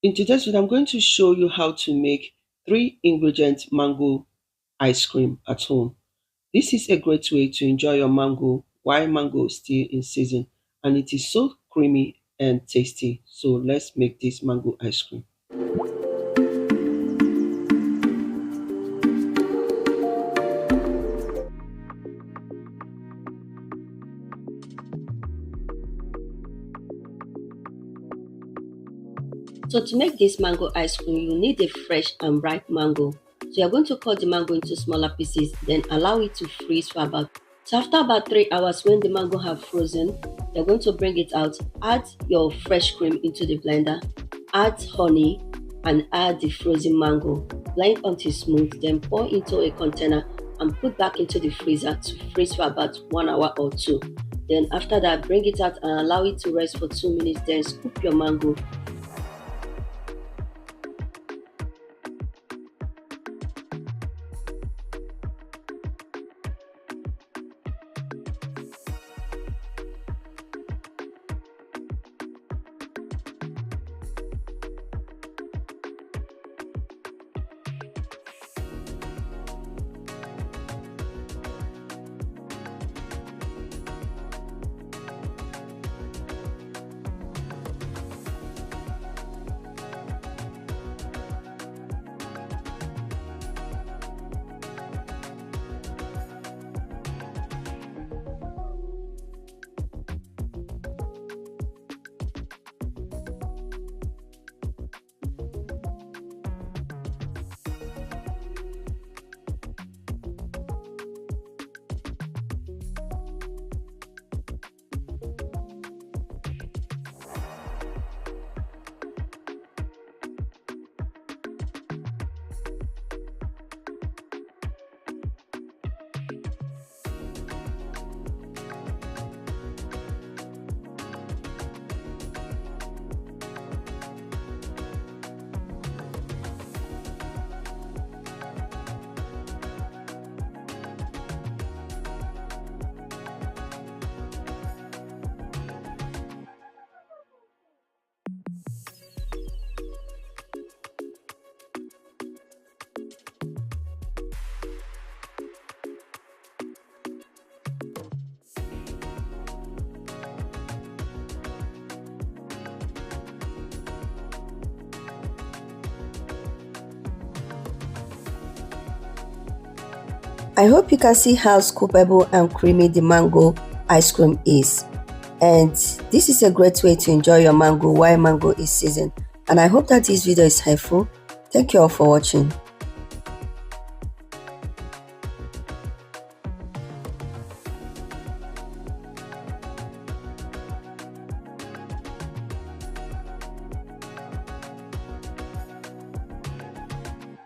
In today's video, I'm going to show you how to make 3 ingredient mango ice cream at home. This is a great way to enjoy your mango while mango is still in season, and it is so creamy and tasty. So let's make this mango ice cream. So to make this mango ice cream, you need a fresh and ripe mango. So you're going to cut the mango into smaller pieces, then allow it to freeze for after about 3 hours, when the mango have frozen, you're going to bring it out, add your fresh cream into the blender, add honey, and add the frozen mango. Blend until smooth, then pour into a container and put back into the freezer to freeze for about 1 hour or 2. Then after that, bring it out and allow it to rest for 2 minutes, then scoop your mango. I hope you can see how scoopable and creamy the mango ice cream is. And this is a great way to enjoy your mango while mango is seasoned. And I hope that this video is helpful. Thank you all for watching.